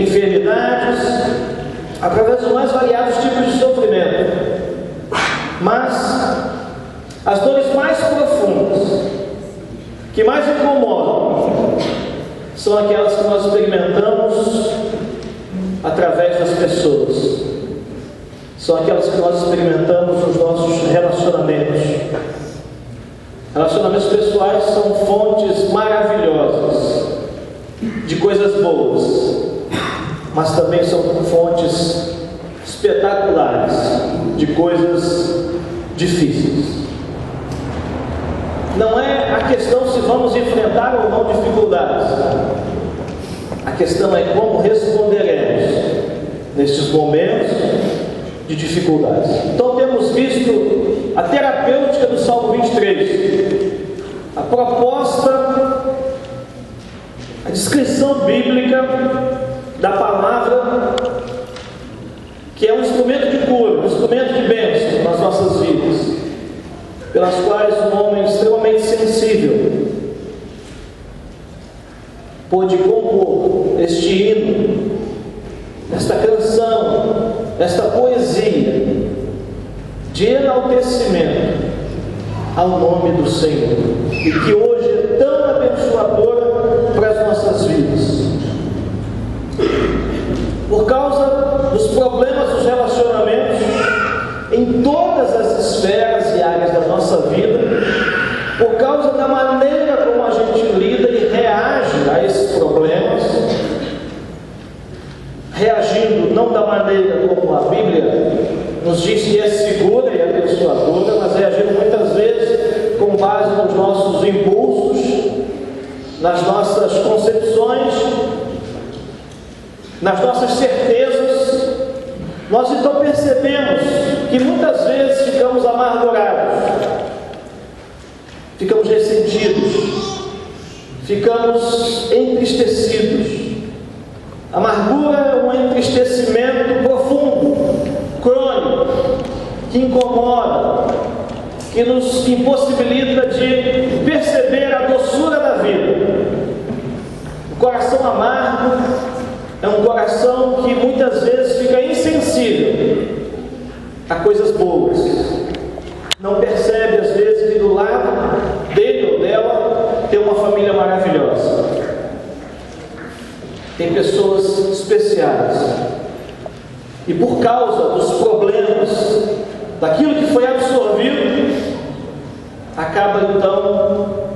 enfermidades, através dos mais variados tipos de sofrimento. Mas as dores mais profundas, que mais incomodam, são aquelas que nós experimentamos através das pessoas. São aquelas que nós experimentamos nos nossos relacionamentos. Relacionamentos pessoais são fontes maravilhosas de coisas boas, mas também são fontes espetaculares de coisas difíceis. Não é a questão se vamos enfrentar ou não dificuldades. A questão é como responderemos nestes momentos de dificuldades. Então temos visto a terapêutica do Salmo 23, a proposta, a descrição bíblica da palavra, que é um instrumento de cura, um instrumento de bênção nas nossas vidas, pelas quais um homem extremamente sensível pôde compor este hino, esta canção, esta poesia de enaltecimento ao nome do Senhor, e que hoje é tão abençoadora para as nossas vidas. Por causa dos problemas dos relacionamentos em todas as esferas e áreas da nossa vida, por causa da maneira como a gente lida e reage a esses problemas, reagindo não da maneira como a Bíblia nos diz que é segura e abençoadora, mas reagindo muitas vezes com base nos nossos impulsos, nas nossas concepções, nas nossas certezas. Nós então percebemos que muitas vezes ficamos amargurados, ficamos ressentidos, ficamos entristecidos. Amargura é um entristecimento profundo, crônico, que incomoda, que nos impossibilita de perceber a doçura da vida. O coração amargo é um coração que muitas vezes fica insensível a coisas boas. Não percebe às vezes que do lado dele ou dela tem uma família maravilhosa, tem pessoas especiais, e por causa dos problemas, daquilo que foi absorvido, acaba então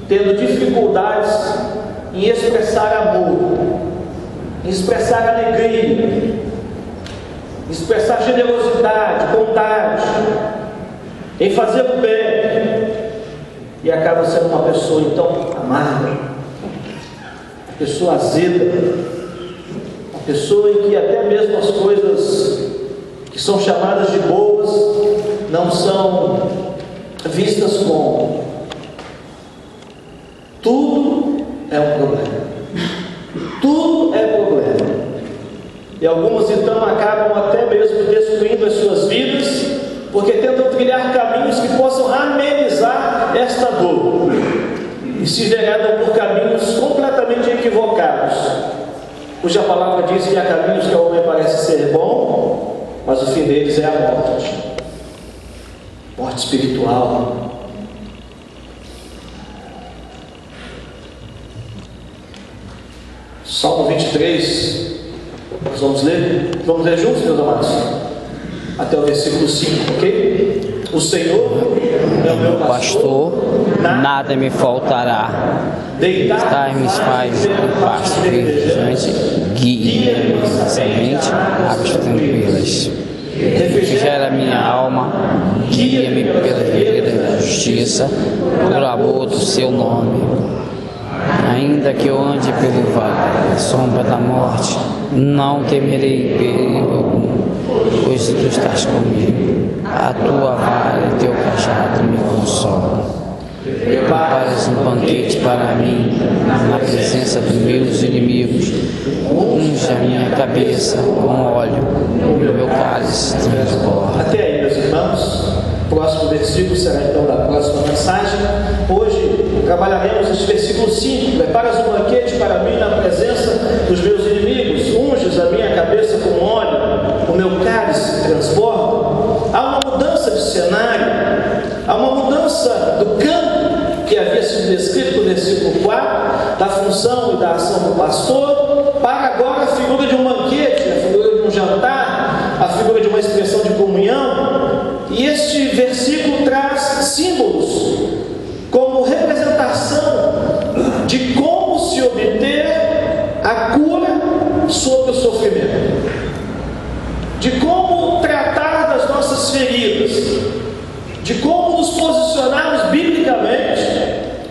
tendo dificuldades em expressar amor, em expressar alegria, em expressar generosidade, bondade, em fazer o bem, e acaba sendo uma pessoa então amarga, uma pessoa azeda, uma pessoa em que até mesmo as coisas que são chamadas de boas não são vistas como. Tudo é um problema. Tudo é problema. E algumas então acabam até mesmo destruindo as suas vidas, porque tentam trilhar caminhos que possam amenizar esta dor, e se enveredam por caminhos completamente equivocados, cuja palavra diz que há caminhos que ao homem parece ser bom, mas o fim deles é a morte, morte espiritual. Salmo 23, nós vamos ler juntos, meus amados, até o versículo 5, ok? O Senhor é o meu pastor, nada me faltará. Deitar-me faz em pasto verdejante, guia-me mansamente, águas tranquilas. Refrigera minha alma, guia-me pela vereda da justiça, por amor do seu nome. Ainda que eu ande pelo vale, sombra da morte, não temerei perigo algum, pois tu estás comigo. A tua vara e teu cajado me consolam. Preparas um banquete para mim, na presença dos meus inimigos. Unge a minha cabeça com óleo, o meu cálice transborda. Até aí, meus irmãos. O próximo versículo será então da próxima mensagem. Hoje trabalharemos esse versículo 5. Preparas um banquete para mim na presença dos meus inimigos. Unge unges a minha cabeça com óleo, o meu cálice transborda. Há uma mudança de cenário, há uma mudança do campo que havia sido descrito no versículo 4, da função e da ação do pastor, para agora a figura de um banquete, a figura de um jantar, a figura de uma expressão de comunhão. E este versículo traz símbolos como representação de como se obter a cura sobre o sofrimento, de como tratar das nossas feridas, de como nos posicionarmos biblicamente,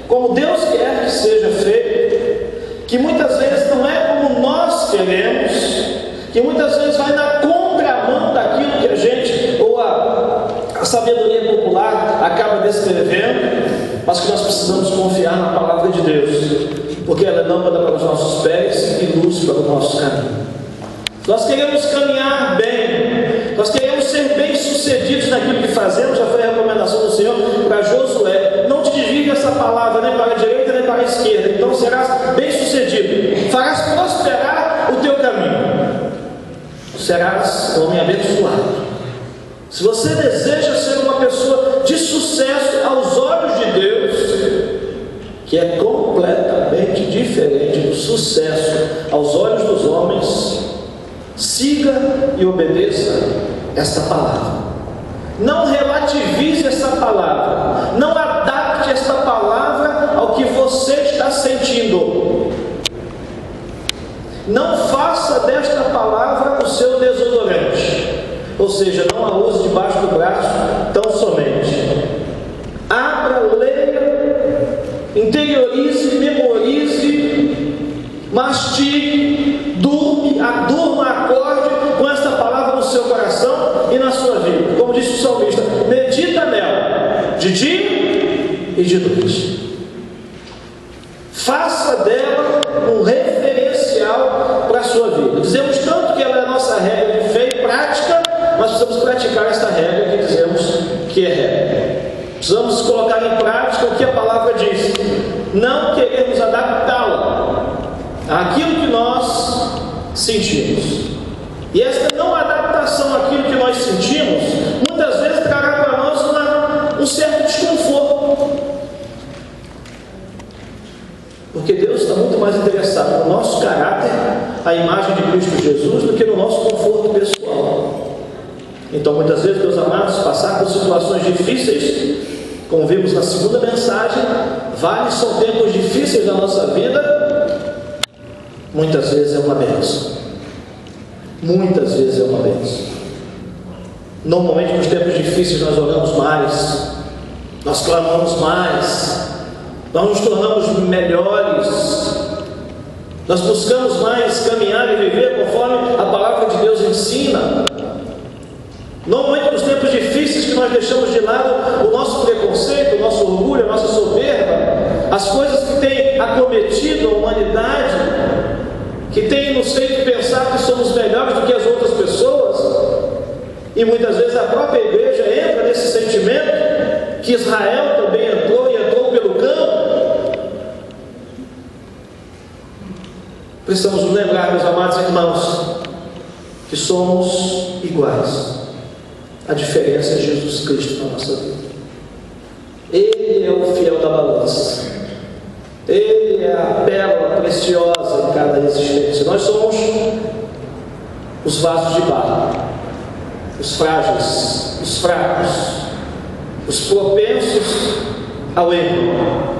como Deus quer que seja feito, que muitas vezes não é como nós queremos, que muitas vezes vai na contramão daquilo que a gente, ou a sabedoria popular acaba descrevendo, mas que nós precisamos confiar na palavra de Deus, porque ela é lâmpada para os nossos pés e luz para o nosso caminho. Nós queremos caminhar bem, nós queremos ser bem-sucedidos naquilo que fazemos. Já foi a recomendação do Senhor para Josué: não te desvie essa palavra nem para a direita nem para a esquerda, então serás bem-sucedido, farás prosperar o teu caminho, serás um homem abençoado. Se você deseja ser uma pessoa de sucesso aos olhos de Deus, que é completamente diferente do sucesso aos olhos dos homens, siga e obedeça esta palavra. Não relativize essa palavra, não adapte esta palavra ao que você está sentindo. Não faça desta palavra o seu desodorante, ou seja, não a use debaixo do braço tão somente. Abra, leia, interiorize, memorize, mastigue, durma, acorde com esta palavra no seu coração e na sua vida. Como disse o salmista, medita nela de dia e de noite. Faça dela um referencial para a sua vida. Dizemos tanto que ela é a nossa regra de fé e prática, mas precisamos praticar esta regra que dizemos que é regra. Precisamos colocar em prática o que a palavra diz. Não queremos adaptá-la àquilo que nós sentimos. E esta não adaptação àquilo que nós sentimos, muitas vezes trará para nós um certo desconforto. Porque Deus está muito mais interessado no nosso caráter, a imagem de Cristo Jesus, do que no nosso conforto pessoal. Então, muitas vezes, meus amados, passar por situações difíceis, como vimos na segunda mensagem, são tempos difíceis da nossa vida, muitas vezes é uma bênção. Muitas vezes é uma bênção. Normalmente, nos tempos difíceis, nós oramos mais, nós clamamos mais, nós nos tornamos melhores, nós buscamos mais caminhar e viver conforme a palavra de Deus ensina. Normalmente nos tempos difíceis que nós deixamos de lado o nosso preconceito, o nosso orgulho, a nossa soberba, as coisas que têm acometido a humanidade, que têm nos feito pensar que somos melhores do que as outras pessoas, e muitas vezes a própria igreja entra nesse sentimento, que Israel também entrou e entrou pelo campo. Precisamos nos lembrar, meus amados irmãos, que somos iguais. A diferença é Jesus Cristo na nossa vida. Ele é o fiel da balança. Ele é a pérola preciosa em cada existência. Nós somos os vasos de barro, os frágeis, os fracos, os propensos ao erro,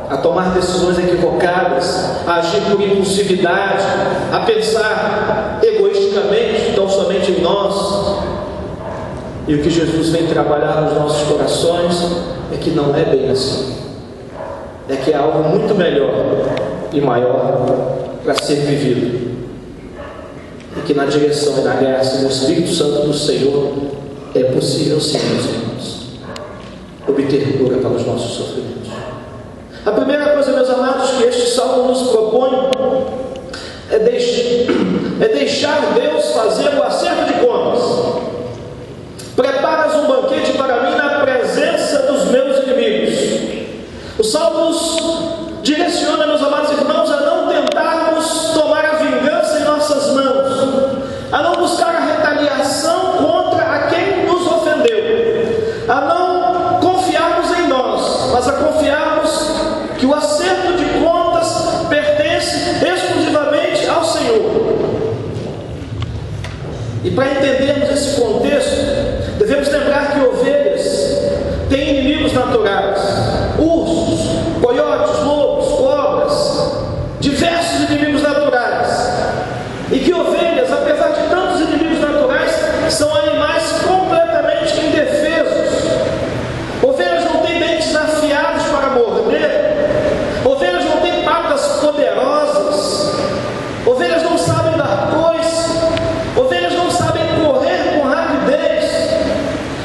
a tomar decisões equivocadas, a agir por impulsividade, a pensar egoisticamente, tão somente em nós. E o que Jesus vem trabalhar nos nossos corações é que não é bem assim. É que é algo muito melhor e maior para ser vivido. E que na direção e na graça do Espírito Santo do Senhor é possível, sim, meus irmãos, obter cura para os nossos sofrimentos. A primeira coisa, meus amados, que este salmo nos propõe é deixar Deus fazer o acerto de contas. Preparas um banquete para mim na presença dos meus inimigos. O salmo nos direciona, meus amados irmãos, a não tentarmos tomar a vingança em nossas E para entendermos esse contexto, devemos lembrar que ovelhas têm inimigos naturais: ursos, coiotes, lobos, cobras, diversos inimigos naturais. E que ovelhas, apesar de tantos inimigos naturais, são animais completamente indefesos. Ovelhas não têm dentes afiados para morder. Ovelhas não têm patas poderosas. Ovelhas não sabem dar coice. Ovelhas não sabem correr com rapidez.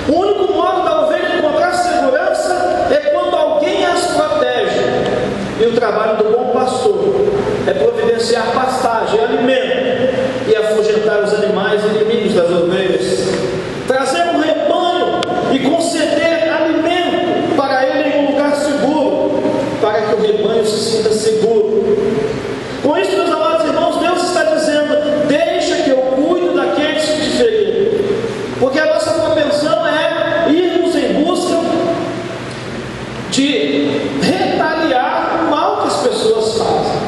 O único modo da ovelha encontrar segurança é quando alguém as protege. E o trabalho do bom pastor é providenciar pastagem, alimento e afugentar os animais inimigos das ovelhas. Trazer um rebanho e conceder alimento para ele em um lugar seguro, para que o rebanho se sinta seguro. Com isso, meus amados irmãos, Deus está dizendo: deixa que eu cuido daqueles que te feriram. Porque a nossa propensão é irmos em busca de retaliar o mal que as pessoas fazem.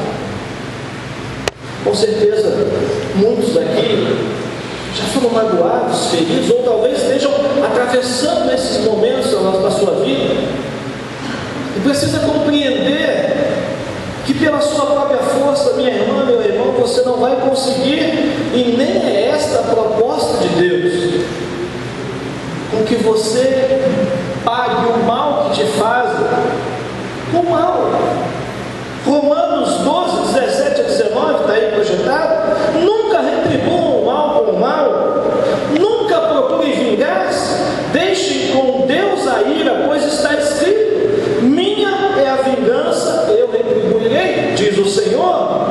Com certeza, muitos daqui já foram magoados, feridos, ou talvez estejam atravessando esses momentos da sua vida, e precisa compreender que pela sua própria força, minha irmã, meu irmão, você não vai conseguir, e nem é esta a proposta de Deus, com que você pague o mal que te fazem com o mal. Romanos 12, 17 a 19, está aí projetado. Nunca retribuam o mal com o mal, nunca procurem vingar-se, deixem com Deus a ira, pois está escrito: minha é a vingança, eu retribuirei, diz o Senhor.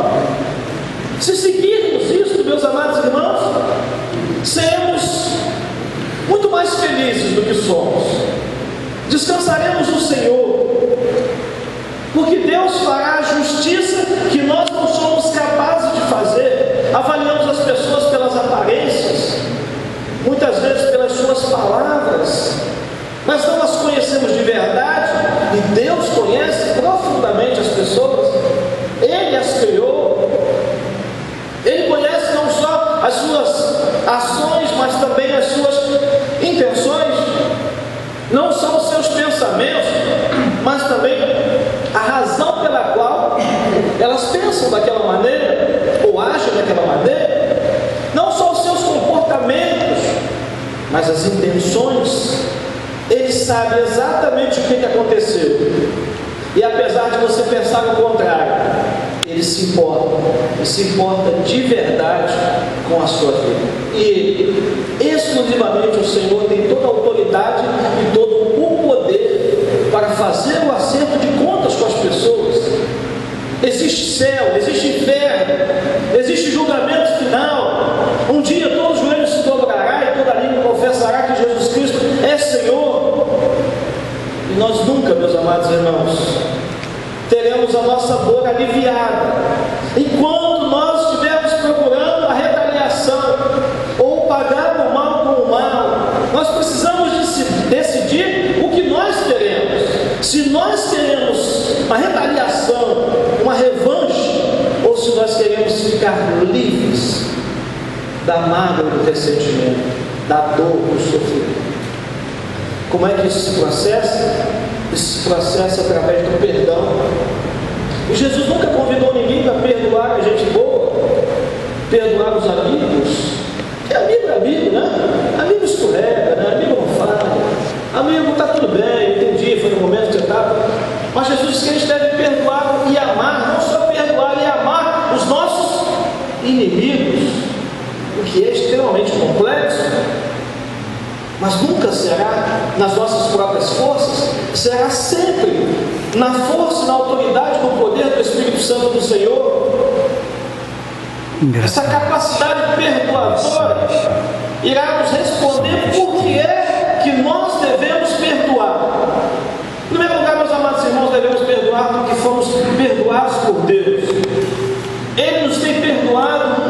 Se seguirmos isso, meus amados irmãos, seremos muito mais felizes do que somos. Descansaremos no Senhor, porque Deus fará a justiça que nós não somos capazes de fazer. Avaliamos as pessoas pelas aparências, muitas vezes pelas suas palavras, mas não as conhecemos de verdade. E Deus conhece profundamente as pessoas. Ele as criou. Ele conhece não só as suas ações, mas também as suas intenções. Não só os seus pensamentos, mas também a razão pela qual elas pensam daquela maneira, ou agem daquela maneira. Não só os seus comportamentos, mas as intenções. Ele sabe exatamente o que aconteceu. E apesar de você pensar o contrário, ele se importa, e se importa de verdade com a sua vida. E exclusivamente o Senhor tem toda a autoridade e todo o poder para fazer o acerto de contas com as pessoas. Existe céu, existe inferno, existe julgamento final. Um dia todo o joelho se dobrará e toda língua confessará que Jesus Cristo é Senhor. E nós nunca, meus amados irmãos, teremos a nossa dor aliviada enquanto nós estivermos procurando a retaliação ou pagar o mal com o mal. Nós precisamos decidir o que nós queremos. Se nós queremos uma retaliação, uma revanche, ou se nós queremos ficar livres da mágoa do ressentimento, da dor, do sofrimento. Como é que isso se processa? Isso se processa através do perdão. E Jesus nunca convidou ninguém para perdoar a gente boa, perdoar os amigos. Que amigo é amigo, né? Amigo escorrega, né? Amigo não fala. Amigo, está tudo bem, entendi, foi no momento que você estava. Mas Jesus disse que a gente deve perdoar e amar, não só perdoar e amar os nossos inimigos, o que é extremamente complexo. Mas nunca será nas nossas próprias forças, será sempre na força, na autoridade, no poder do Espírito Santo do Senhor. Essa capacidade perdoadora irá nos responder por que é que nós devemos perdoar. Em primeiro lugar, meus amados irmãos, devemos perdoar porque fomos perdoados por Deus. Ele nos tem perdoado